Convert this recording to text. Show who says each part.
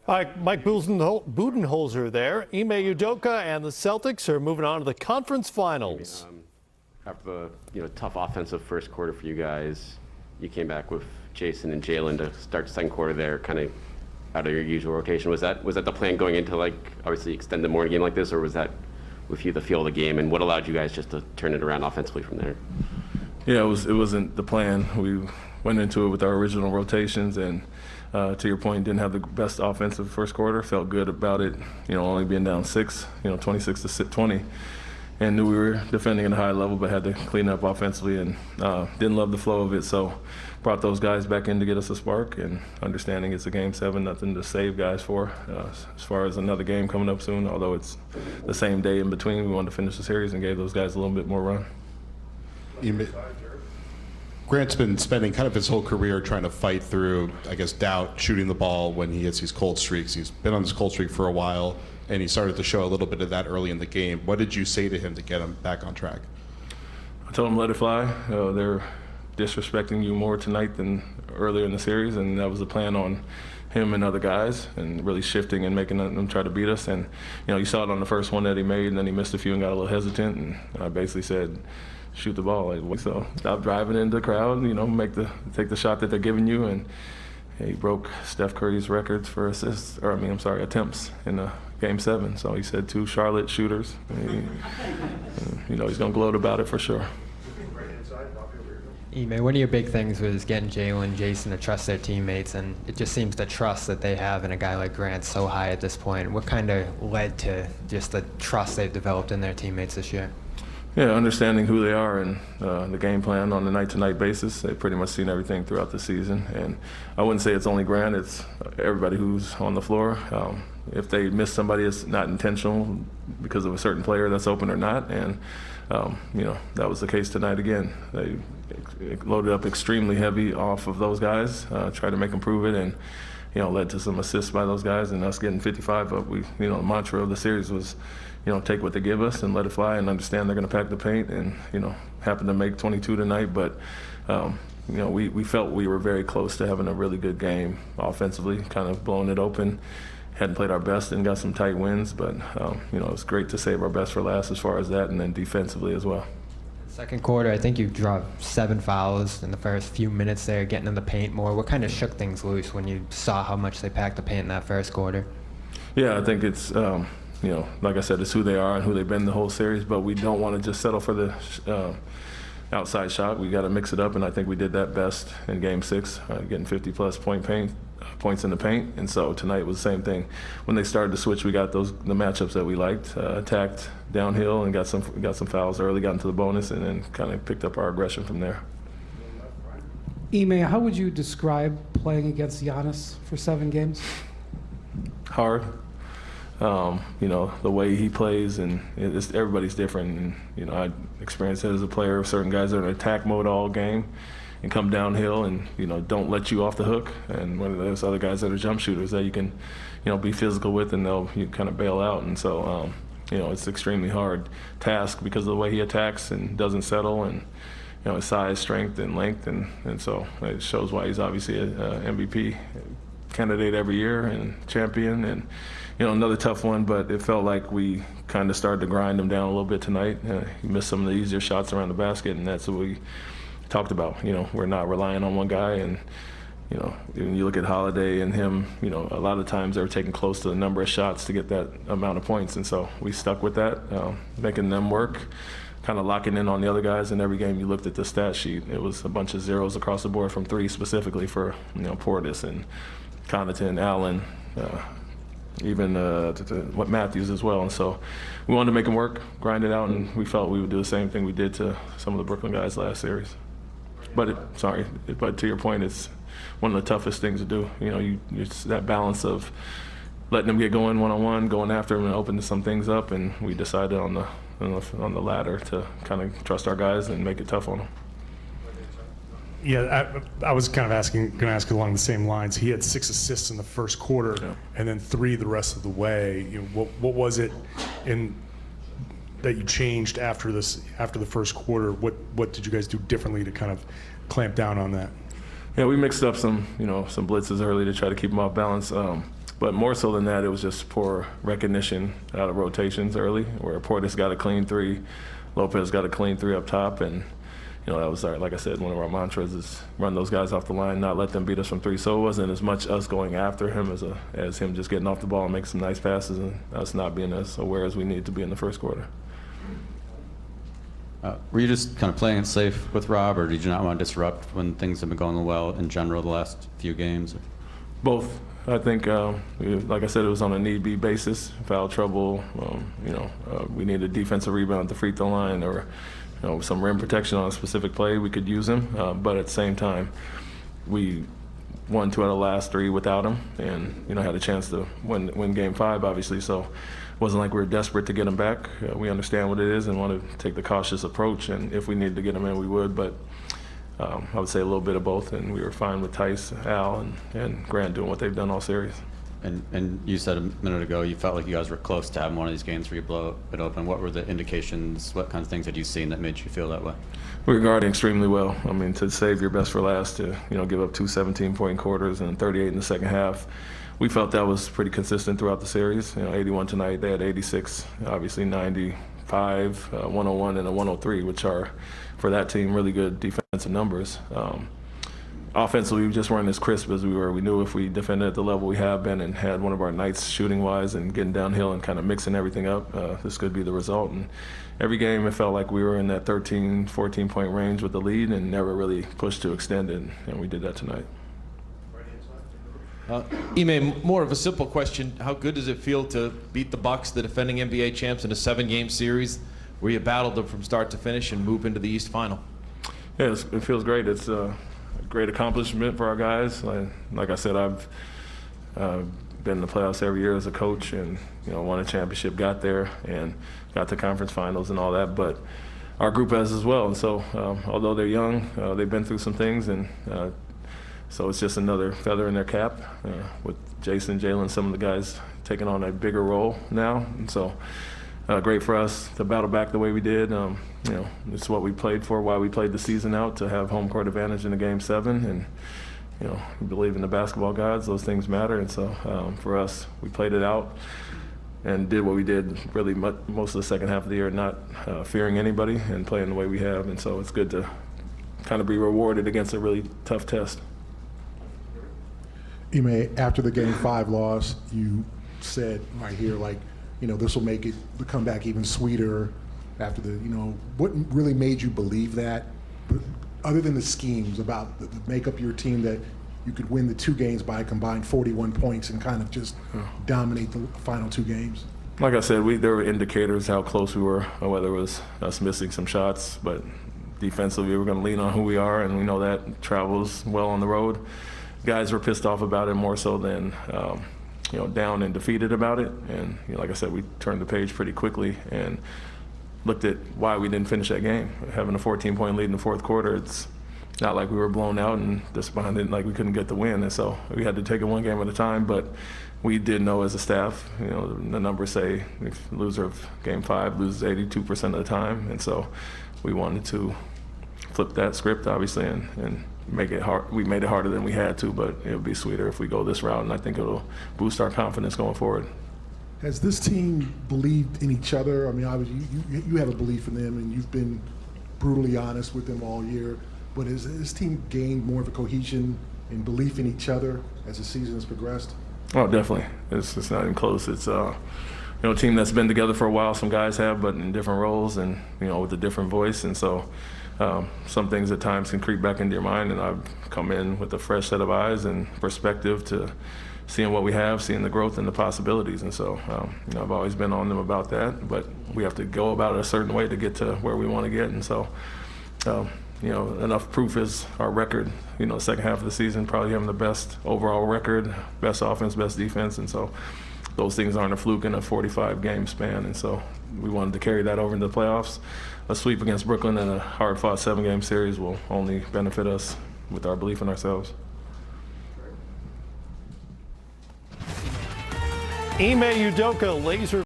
Speaker 1: All right, Mike Budenholzer there. Ime Udoka and the Celtics are moving on to the conference finals.
Speaker 2: After the tough offensive first quarter for you guys, you came back with Jason and Jalen to start the second quarter there, kind of out of your usual rotation. Was that the plan going into, like, obviously extend the morning game like this, or was that with you the feel of the game, and what allowed you guys just to turn it around offensively from there?
Speaker 3: Yeah, it wasn't the plan. We went into it with our original rotations, and to your point, didn't have the best offensive first quarter. Felt good about it, only being down 6, 26-20, and knew we were defending at a high level, but had to clean up offensively, and didn't love the flow of it. So brought those guys back in to get us a spark, and understanding it's a Game 7, nothing to save guys for. As far as another game coming up soon, although it's the same day in between, we wanted to finish the series and gave those guys a little bit more run.
Speaker 4: Grant's been spending kind of his whole career trying to fight through, I guess, doubt, shooting the ball when he hits these cold streaks. He's been on this cold streak for a while, and he started to show a little bit of that early in the game. What did you say to him to get him back on track?
Speaker 3: I told him let it fly. They're disrespecting you more tonight than earlier in the series, and that was the plan on him and other guys, and really shifting and making them try to beat us. And you saw it on the first one that he made, and then he missed a few and got a little hesitant, and I basically said, shoot the ball. So stop driving into the crowd, take the shot that they're giving you. And he broke Steph Curry's records for attempts in Game 7. So he said 2 Charlotte shooters. He's going to gloat about it for sure.
Speaker 5: Ime, one of your big things was getting Jalen, Jason to trust their teammates, and it just seems the trust that they have in a guy like Grant so high at this point. What kind of led to just the trust they've developed in their teammates this year?
Speaker 3: Yeah, understanding who they are and the game plan on a night-to-night basis. They've pretty much seen everything throughout the season. And I wouldn't say it's only Grant, it's everybody who's on the floor. If they miss somebody, it's not intentional because of a certain player that's open or not. And, that was the case tonight again. They loaded up extremely heavy off of those guys, tried to make them prove it, and, led to some assists by those guys and us getting 55 up. The mantra of the series was, take what they give us and let it fly, and understand they're going to pack the paint, and happen to make 22 tonight. But we felt we were very close to having a really good game offensively, kind of blowing it open. Hadn't played our best and got some tight wins, but it was great to save our best for last as far as that, and then defensively as well.
Speaker 5: Second quarter, I think you dropped 7 fouls in the first few minutes there, getting in the paint more. What kind of shook things loose when you saw how much they packed the paint in that first quarter?
Speaker 3: Yeah, I think it's like I said, it's who they are and who they've been the whole series, but we don't want to just settle for the outside shot. We got to mix it up, and I think we did that best in Game 6, getting 50-plus points in the paint. And so tonight was the same thing. When they started to switch, we got the matchups that we liked, attacked downhill and got some fouls early, got into the bonus, and then kind of picked up our aggression from there.
Speaker 6: Ime, how would you describe playing against Giannis for 7 games?
Speaker 3: Hard. The way he plays, and everybody's different. And, I experienced it as a player. Certain guys are in attack mode all game and come downhill and, don't let you off the hook. And one of those other guys that are jump shooters that you can, be physical with, and you kind of bail out. And so, it's an extremely hard task because of the way he attacks and doesn't settle, and, his size, strength, and length. And so it shows why he's obviously an MVP candidate every year and champion. And, another tough one, but it felt like we kind of started to grind him down a little bit tonight. He missed some of the easier shots around the basket, and that's what we talked about. We're not relying on one guy, and, when you look at Holiday and him, a lot of times they were taking close to the number of shots to get that amount of points, and so we stuck with that, making them work, kind of locking in on the other guys. In every game you looked at the stat sheet, it was a bunch of zeros across the board from 3 specifically for, Portis and Connaughton, Allen, even what Matthews as well. And so we wanted to make them work, grind it out, and we felt we would do the same thing we did to some of the Brooklyn guys last series. But to your point, it's one of the toughest things to do. It's that balance of letting them get going one-on-one, going after them and opening some things up, and we decided on the latter to kind of trust our guys and make it tough on them.
Speaker 7: Yeah, I was kind of going to ask along the same lines. He had 6 assists in the first quarter,
Speaker 3: yeah,
Speaker 7: and then 3 the rest of the way. What was it that you changed after the first quarter? What did you guys do differently to kind of clamp down on that?
Speaker 3: Yeah, we mixed up some blitzes early to try to keep them off balance. But more so than that, it was just poor recognition out of rotations early, where Portis got a clean 3, Lopez got a clean 3 up top, and that was like I said, one of our mantras is run those guys off the line, not let them beat us from 3. So it wasn't as much us going after him as him just getting off the ball and making some nice passes, and us not being as aware as we needed to be in the first quarter.
Speaker 8: Were you just kind of playing it safe with Rob, or did you not want to disrupt when things have been going well in general the last few games?
Speaker 3: Both. I think, like I said, it was on a need-be basis. Foul trouble, we needed a defensive rebound at the free throw line, or some rim protection on a specific play, we could use him. But at the same time, we won 2 out of the last 3 without him, and had a chance to win Game 5, obviously. So it wasn't like we were desperate to get him back. We understand what it is and want to take the cautious approach. And if we needed to get him in, we would. But I would say a little bit of both, and we were fine with Tice, Al, and Grant doing what they've done all series.
Speaker 8: And you said a minute ago you felt like you guys were close to having one of these games where you blow it open. What were the indications? What kinds of things had you seen that made you feel that way?
Speaker 3: We were guarding extremely well. I mean, to save your best for last, to give up 2 17-point quarters and 38 in the second half, we felt that was pretty consistent throughout the series. 81 tonight, they had 86, obviously 95, 101, and a 103, which are, for that team, really good defensive numbers. Offensively, we just weren't as crisp as we were. We knew if we defended at the level we have been and had one of our nights shooting-wise and getting downhill and kind of mixing everything up, this could be the result. And every game, it felt like we were in that 13, 14-point range with the lead and never really pushed to extend it, and we did that tonight.
Speaker 9: Ime, more of a simple question. How good does it feel to beat the Bucks, the defending NBA champs, in a 7-game series where you battled them from start to finish and move into the East Final?
Speaker 3: Yeah, it feels great. It's a great accomplishment for our guys. Like I said, I've been in the playoffs every year as a coach, and won a championship, got there, and got to conference finals and all that. But our group has as well, and so although they're young, they've been through some things, and so it's just another feather in their cap with Jason, Jalen, some of the guys taking on a bigger role now, and so. Great for us to battle back the way we did. It's what we played for, why we played the season out, to have home court advantage in the Game 7. And, we believe in the basketball gods. Those things matter. And so for us, we played it out and did what we did really most of the second half of the year, not fearing anybody and playing the way we have. And so it's good to kind of be rewarded against a really tough test.
Speaker 10: Ime, after the Game 5 loss, you said right here, this will make the comeback even sweeter after what really made you believe that, other than the schemes about the makeup of your team, that you could win the 2 games by a combined 41 points and kind of just dominate the final 2 games?
Speaker 3: Like I said, there were indicators how close we were, whether it was us missing some shots, but defensively we were going to lean on who we are, and we know that travels well on the road. Guys were pissed off about it more so than down and defeated about it. And like I said, we turned the page pretty quickly and looked at why we didn't finish that game. Having a 14-point lead in the fourth quarter, it's not like we were blown out and despondent, like we couldn't get the win. And so we had to take it one game at a time. But we did know as a staff, the numbers say if the loser of Game 5 loses 82% of the time. And so we wanted to flip that script, obviously, and make it hard. We made it harder than we had to, but it would be sweeter if we go this route, and I think it'll boost our confidence going forward.
Speaker 10: Has this team believed in each other? I mean, obviously you have a belief in them, and you've been brutally honest with them all year, but has this team gained more of a cohesion and belief in each other as the season has progressed?
Speaker 3: Oh, definitely. It's not even close. It's a team that's been together for a while. Some guys have, but in different roles and with a different voice, and so some things at times can creep back into your mind, and I've come in with a fresh set of eyes and perspective to seeing what we have, seeing the growth and the possibilities. And so I've always been on them about that, but we have to go about it a certain way to get to where we want to get. And so enough proof is our record, second half of the season, probably having the best overall record, best offense, best defense. And so those things aren't a fluke in a 45-game span. And so we wanted to carry that over into the playoffs. A sweep against Brooklyn and a hard-fought 7-game series will only benefit us with our belief in ourselves.
Speaker 1: Ime Udoka, laser